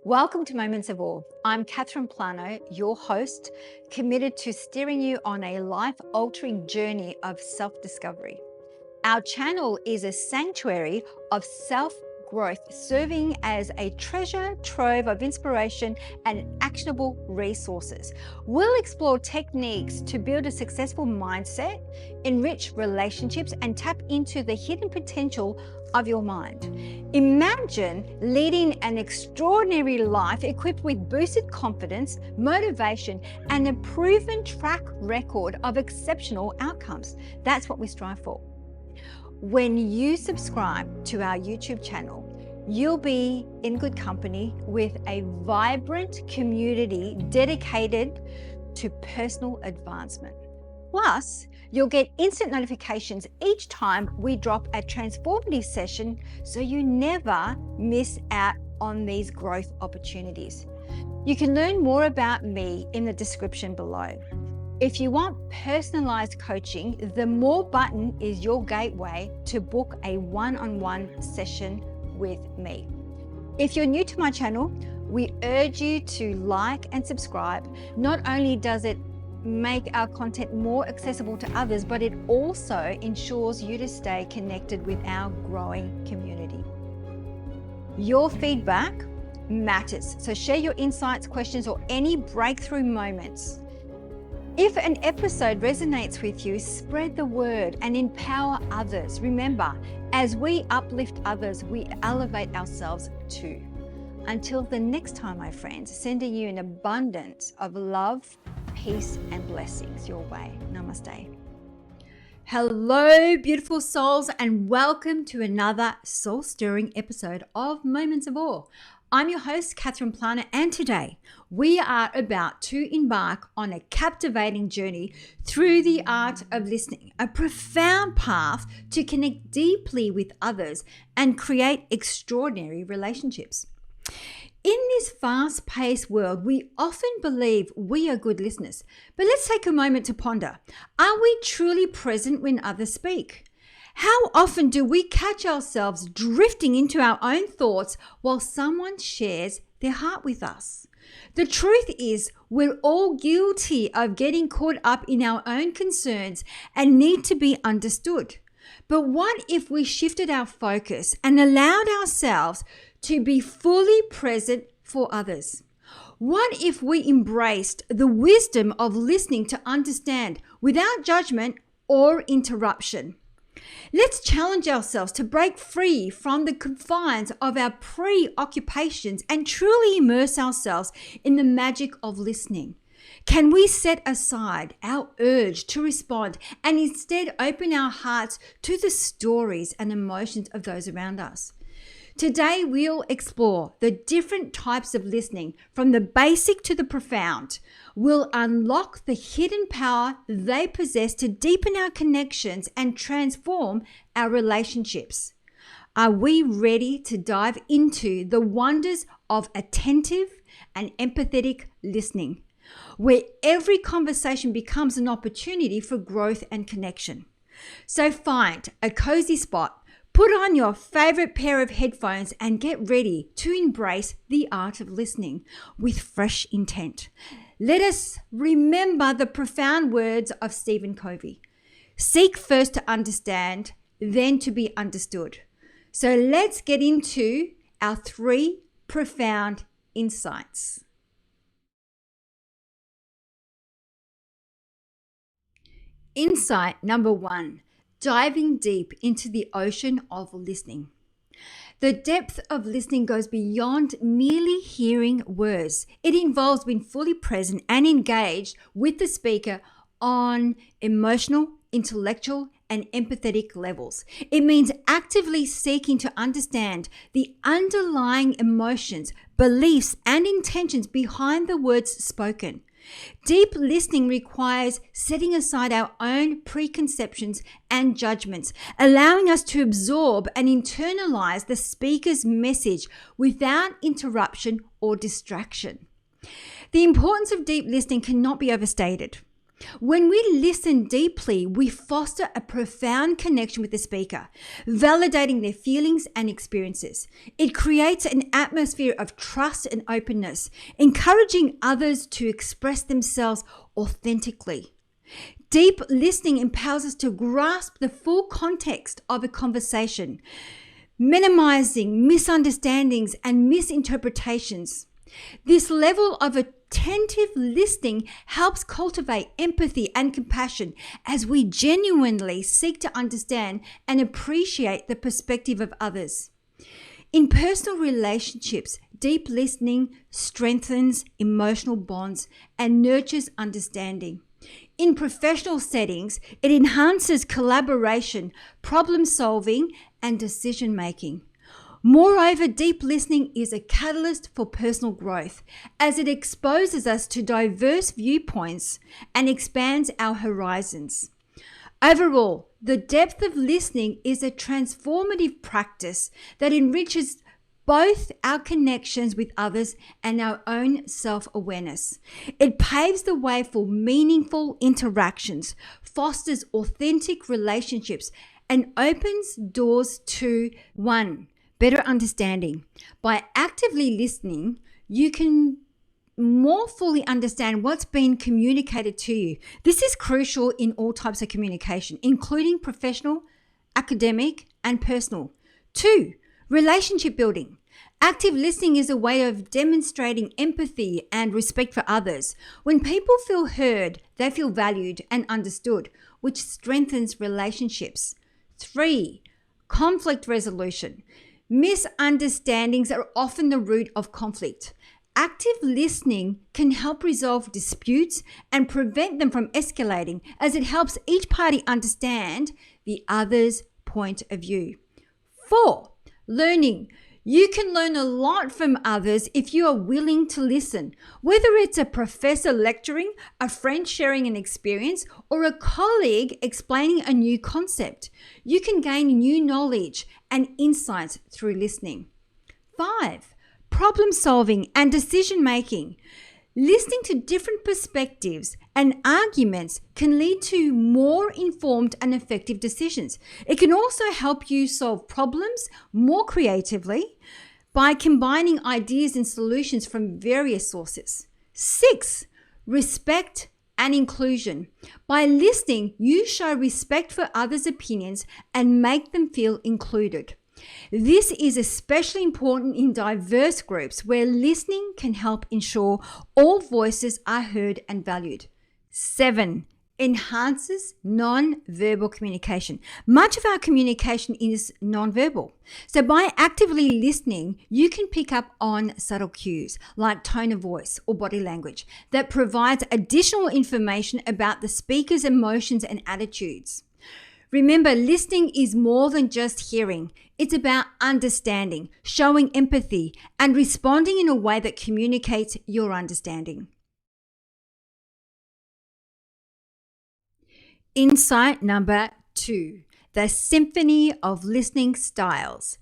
Welcome to Moments of Awe. I'm Plano, your host, committed to steering you on a life-altering journey of self-discovery. Our channel is a sanctuary of self-growth, serving as a treasure trove of inspiration and actionable resources. We'll explore techniques to build a successful mindset, enrich relationships, and tap into the hidden potential of your mind. Imagine leading an extraordinary life equipped with boosted confidence, motivation, and a proven track record of exceptional outcomes. That's what we strive for. When you subscribe to our YouTube channel, you'll be in good company with a vibrant community dedicated to personal advancement. Plus, you'll get instant notifications each time we drop a transformative session, so you never miss out on these growth opportunities. You can learn more about me in the description below. If you want personalized coaching, the More button is your gateway to book a one-on-one session with me. If you're new to my channel, we urge you to like and subscribe. Not only does it make our content more accessible to others, but it also ensures you to stay connected with our growing community. Your feedback matters, so share your insights, questions, or any breakthrough moments. If an episode resonates with you, spread the word and empower others. Remember, as we uplift others, we elevate ourselves too. Until the next time, my friends, sending you an abundance of love, peace, and blessings your way. Namaste. Hello, beautiful souls, and welcome to another soul-stirring episode of Moments of Awe. I'm your host, Plano, and today we are about to embark on a captivating journey through the art of listening, a profound path to connect deeply with others and create extraordinary relationships. In this fast-paced world, we often believe we are good listeners, but let's take a moment to ponder. Are we truly present when others speak? How often do we catch ourselves drifting into our own thoughts while someone shares their heart with us? The truth is, we're all guilty of getting caught up in our own concerns and need to be understood. But what if we shifted our focus and allowed ourselves to be fully present for others? What if we embraced the wisdom of listening to understand without judgment or interruption? Let's challenge ourselves to break free from the confines of our preoccupations and truly immerse ourselves in the magic of listening. Can we set aside our urge to respond and instead open our hearts to the stories and emotions of those around us? Today, we'll explore the different types of listening, from the basic to the profound. We'll unlock the hidden power they possess to deepen our connections and transform our relationships. Are we ready to dive into the wonders of attentive and empathetic listening, where every conversation becomes an opportunity for growth and connection? So find a cozy spot, put on your favorite pair of headphones, and get ready to embrace the art of listening with fresh intent. Let us remember the profound words of Stephen Covey. Seek first to understand, then to be understood. So let's get into our 3 profound insights. Insight number 1. Diving deep into the ocean of listening. The depth of listening goes beyond merely hearing words. It involves being fully present and engaged with the speaker on emotional, intellectual, and empathetic levels. It means actively seeking to understand the underlying emotions, beliefs, and intentions behind the words spoken. Deep listening requires setting aside our own preconceptions and judgments, allowing us to absorb and internalize the speaker's message without interruption or distraction. The importance of deep listening cannot be overstated. When we listen deeply, we foster a profound connection with the speaker, validating their feelings and experiences. It creates an atmosphere of trust and openness, encouraging others to express themselves authentically. Deep listening empowers us to grasp the full context of a conversation, minimizing misunderstandings and misinterpretations. This level of attentive listening helps cultivate empathy and compassion as we genuinely seek to understand and appreciate the perspective of others. In personal relationships, deep listening strengthens emotional bonds and nurtures understanding. In professional settings, it enhances collaboration, problem solving, and decision making. Moreover, deep listening is a catalyst for personal growth as it exposes us to diverse viewpoints and expands our horizons. Overall, the depth of listening is a transformative practice that enriches both our connections with others and our own self-awareness. It paves the way for meaningful interactions, fosters authentic relationships, and opens doors to 1. Better understanding. By actively listening, you can more fully understand what's being communicated to you. This is crucial in all types of communication, including professional, academic, and personal. 2. Relationship building. Active listening is a way of demonstrating empathy and respect for others. When people feel heard, they feel valued and understood, which strengthens relationships. 3. Conflict resolution. Misunderstandings are often the root of conflict. Active listening can help resolve disputes and prevent them from escalating, as it helps each party understand the other's point of view. 4. Learning. You can learn a lot from others if you are willing to listen. Whether it's a professor lecturing, a friend sharing an experience, or a colleague explaining a new concept, you can gain new knowledge and insights through listening. 5. Problem solving and decision making. Listening to different perspectives and arguments can lead to more informed and effective decisions. It can also help you solve problems more creatively by combining ideas and solutions from various sources. 6. Respect and inclusion. By listening, you show respect for others' opinions and make them feel included. This is especially important in diverse groups where listening can help ensure all voices are heard and valued. 7. Enhances non-verbal communication. Much of our communication is non-verbal. So by actively listening, you can pick up on subtle cues like tone of voice or body language that provides additional information about the speaker's emotions and attitudes. Remember, listening is more than just hearing. It's about understanding, showing empathy, and responding in a way that communicates your understanding. Insight number 2, the symphony of listening styles.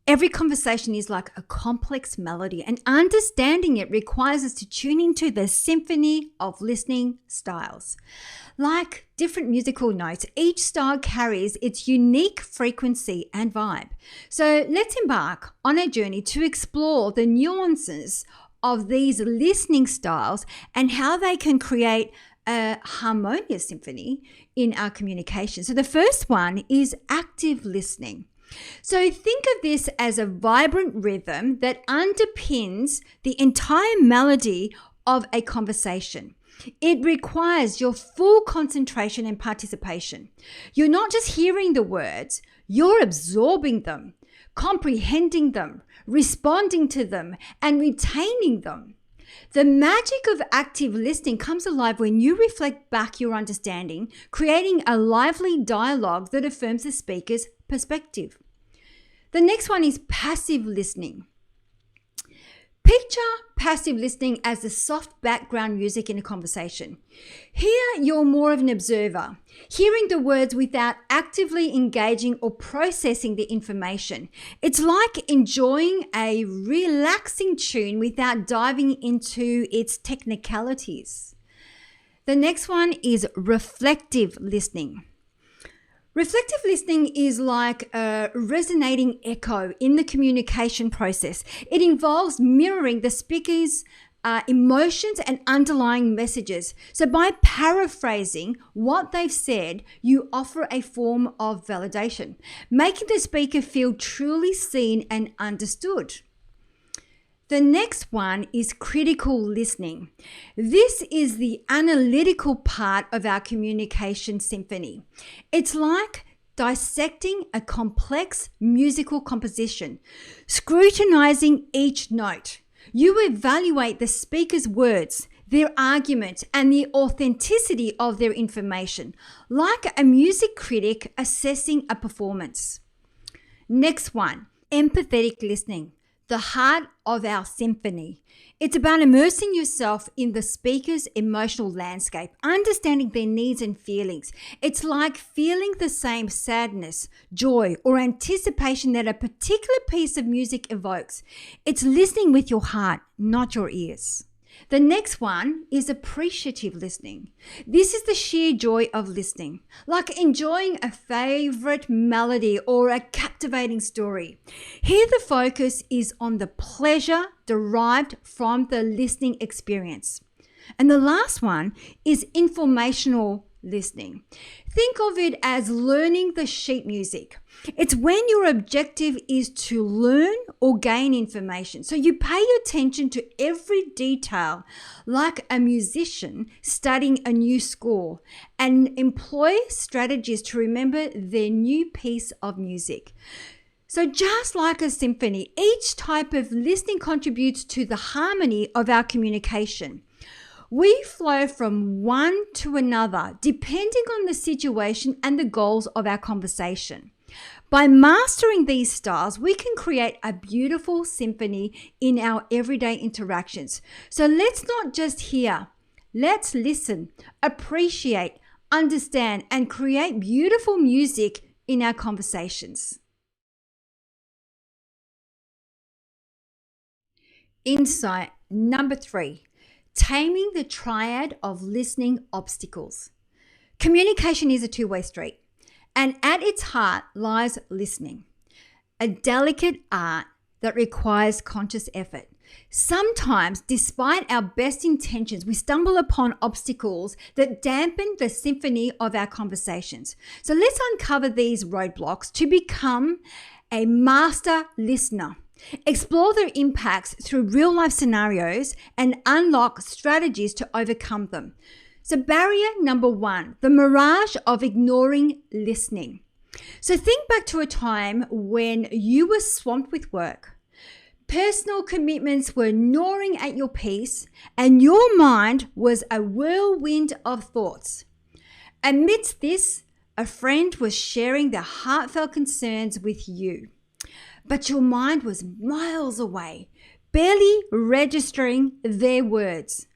Every conversation is like a complex melody, and understanding it requires us to tune into the symphony of listening styles. Like different musical notes, each style carries its unique frequency and vibe. So let's embark on a journey to explore the nuances of these listening styles and how they can create a harmonious symphony in our communication. So the first one is active listening. So think of this as a vibrant rhythm that underpins the entire melody of a conversation. It requires your full concentration and participation. You're not just hearing the words, you're absorbing them, comprehending them, responding to them, and retaining them. The magic of active listening comes alive when you reflect back your understanding, creating a lively dialogue that affirms the speaker's perspective. The next one is passive listening. Picture passive listening as the soft background music in a conversation. Here, you're more of an observer, hearing the words without actively engaging or processing the information. It's like enjoying a relaxing tune without diving into its technicalities. The next one is reflective listening. Reflective listening is like a resonating echo in the communication process. It involves mirroring the speaker's emotions and underlying messages. So by paraphrasing what they've said, you offer a form of validation, making the speaker feel truly seen and understood. The next one is critical listening. This is the analytical part of our communication symphony. It's like dissecting a complex musical composition, scrutinizing each note. You evaluate the speaker's words, their argument, and the authenticity of their information, like a music critic assessing a performance. Next one, empathetic listening. The heart of our symphony. It's about immersing yourself in the speaker's emotional landscape, understanding their needs and feelings. It's like feeling the same sadness, joy, or anticipation that a particular piece of music evokes. It's listening with your heart, not your ears. The next one is appreciative listening. This is the sheer joy of listening, like enjoying a favorite melody or a captivating story. Here the focus is on the pleasure derived from the listening experience. And the last one is informational listening. Think of it as learning the sheet music. It's when your objective is to learn or gain information. So you pay attention to every detail like a musician studying a new score and employ strategies to remember their new piece of music. So just like a symphony, each type of listening contributes to the harmony of our communication. We flow from one to another depending on the situation and the goals of our conversation. By mastering these styles, we can create a beautiful symphony in our everyday interactions. So let's not just hear, let's listen, appreciate, understand, and create beautiful music in our conversations. Insight number 3. Taming the triad of listening obstacles. Communication is a two-way street, and at its heart lies listening, a delicate art that requires conscious effort. Sometimes, despite our best intentions, we stumble upon obstacles that dampen the symphony of our conversations. So let's uncover these roadblocks to become a master listener. Explore their impacts through real-life scenarios and unlock strategies to overcome them. So barrier number 1, the mirage of ignoring listening. So think back to a time when you were swamped with work. Personal commitments were gnawing at your peace and your mind was a whirlwind of thoughts. Amidst this, a friend was sharing their heartfelt concerns with you. But your mind was miles away, barely registering their words.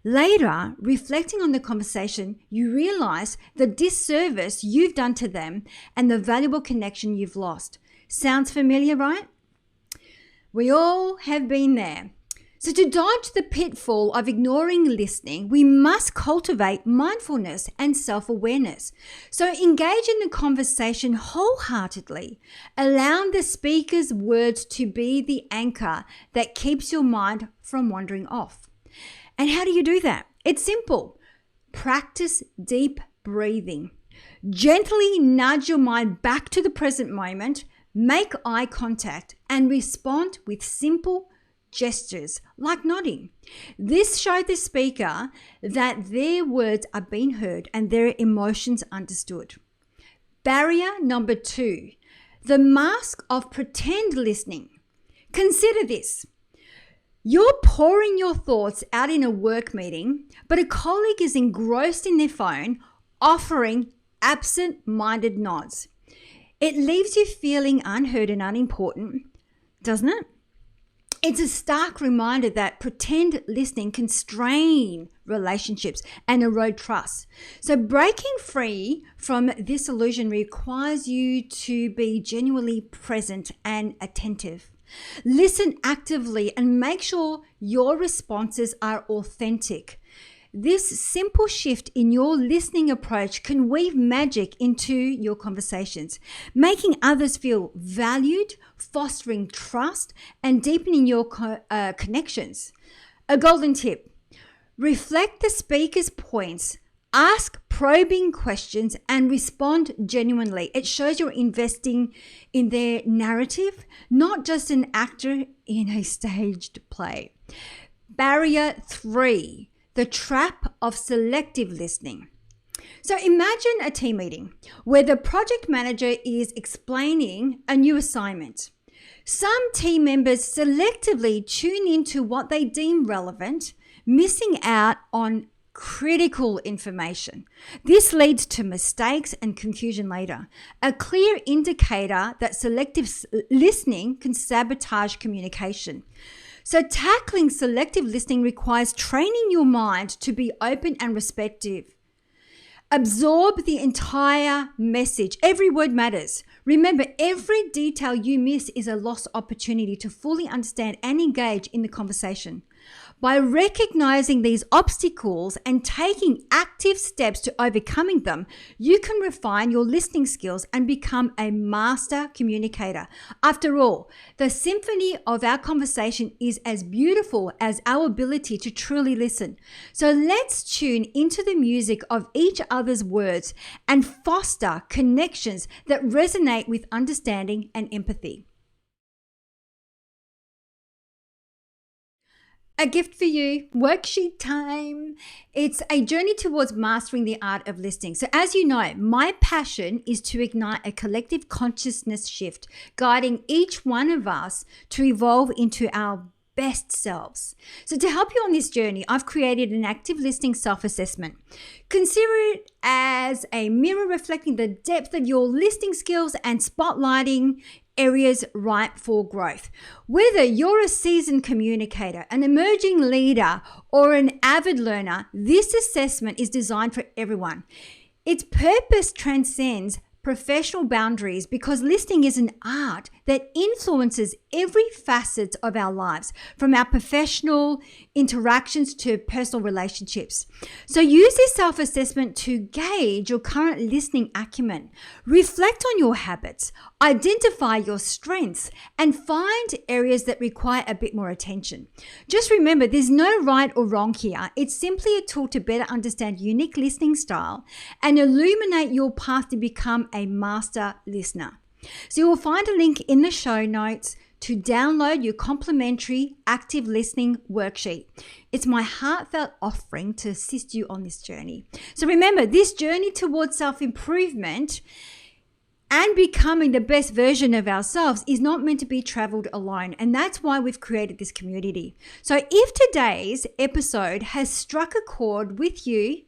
Later, reflecting on the conversation, you realize the disservice you've done to them and the valuable connection you've lost. Sounds familiar, right? We all have been there. So to dodge the pitfall of ignoring listening, we must cultivate mindfulness and self-awareness. So engage in the conversation wholeheartedly, allowing the speaker's words to be the anchor that keeps your mind from wandering off. And how do you do that? It's simple. Practice deep breathing. Gently nudge your mind back to the present moment, make eye contact, and respond with simple gestures like nodding. This shows the speaker that their words are being heard and their emotions understood. Barrier number 2, the mask of pretend listening. Consider this. You're pouring your thoughts out in a work meeting, but a colleague is engrossed in their phone, offering absent-minded nods. It leaves you feeling unheard and unimportant, doesn't it? It's a stark reminder that pretend listening can strain relationships and erode trust. So breaking free from this illusion requires you to be genuinely present and attentive. Listen actively and make sure your responses are authentic. This simple shift in your listening approach can weave magic into your conversations, making others feel valued, fostering trust, and deepening your connections. A golden tip: reflect the speaker's points, ask probing questions, and respond genuinely. It shows you're investing in their narrative, not just an actor in a staged play. Barrier 3, the trap of selective listening. So imagine a team meeting where the project manager is explaining a new assignment. Some team members selectively tune into what they deem relevant, missing out on critical information. This leads to mistakes and confusion later, a clear indicator that selective listening can sabotage communication. So tackling selective listening requires training your mind to be open and receptive. Absorb the entire message. Every word matters. Remember, every detail you miss is a lost opportunity to fully understand and engage in the conversation. By recognizing these obstacles and taking active steps to overcoming them, you can refine your listening skills and become a master communicator. After all, the symphony of our conversation is as beautiful as our ability to truly listen. So let's tune into the music of each other's words and foster connections that resonate with understanding and empathy. A gift for you, worksheet time. It's a journey towards mastering the art of listening. So as you know, my passion is to ignite a collective consciousness shift, guiding each one of us to evolve into our best selves. So to help you on this journey, I've created an active listening self-assessment. Consider it as a mirror reflecting the depth of your listening skills and spotlighting areas ripe for growth. Whether you're a seasoned communicator, an emerging leader, or an avid learner, this assessment is designed for everyone. Its purpose transcends professional boundaries because listening is an art that influences every facet of our lives, from our professional interactions to personal relationships. So use this self-assessment to gauge your current listening acumen, reflect on your habits, identify your strengths, and find areas that require a bit more attention. Just remember, there's no right or wrong here. It's simply a tool to better understand unique listening style and illuminate your path to become a master listener. So you will find a link in the show notes to download your complimentary active listening worksheet. It's my heartfelt offering to assist you on this journey. So remember, this journey towards self-improvement and becoming the best version of ourselves is not meant to be traveled alone. And that's why we've created this community. So if today's episode has struck a chord with you,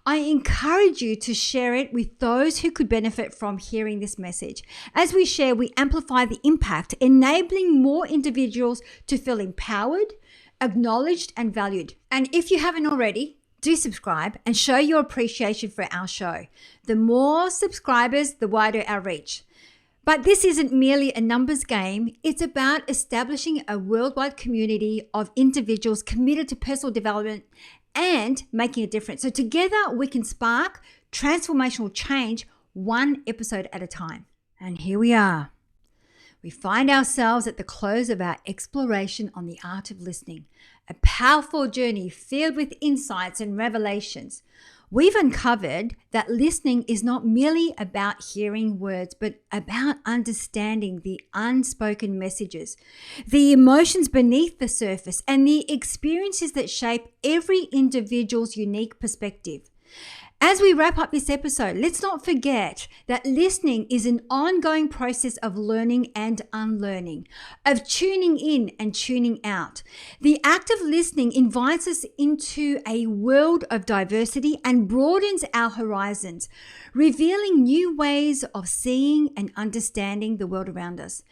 I encourage you to share it with those who could benefit from hearing this message. As we share, we amplify the impact, enabling more individuals to feel empowered, acknowledged, and valued. And if you haven't already, do subscribe and show your appreciation for our show. The more subscribers, the wider our reach. But this isn't merely a numbers game. It's about establishing a worldwide community of individuals committed to personal development and making a difference. So together we can spark transformational change one episode at a time. And here we are. We find ourselves at the close of our exploration on the art of listening, a powerful journey filled with insights and revelations. We've uncovered that listening is not merely about hearing words, but about understanding the unspoken messages, the emotions beneath the surface, and the experiences that shape every individual's unique perspective. As we wrap up this episode, let's not forget that listening is an ongoing process of learning and unlearning, of tuning in and tuning out. The act of listening invites us into a world of diversity and broadens our horizons, revealing new ways of seeing and understanding the world around us.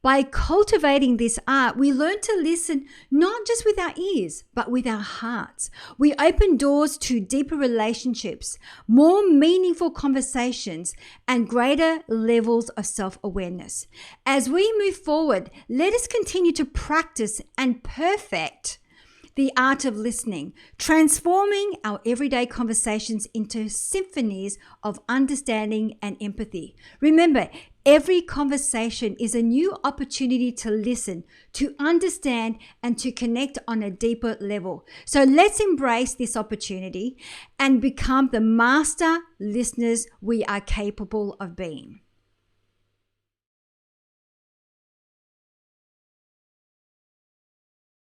By cultivating this art, we learn to listen not just with our ears, but with our hearts. We open doors to deeper relationships, more meaningful conversations, and greater levels of self-awareness. As we move forward, let us continue to practice and perfect the art of listening, transforming our everyday conversations into symphonies of understanding and empathy. Remember, every conversation is a new opportunity to listen, to understand, and to connect on a deeper level. So let's embrace this opportunity and become the master listeners we are capable of being.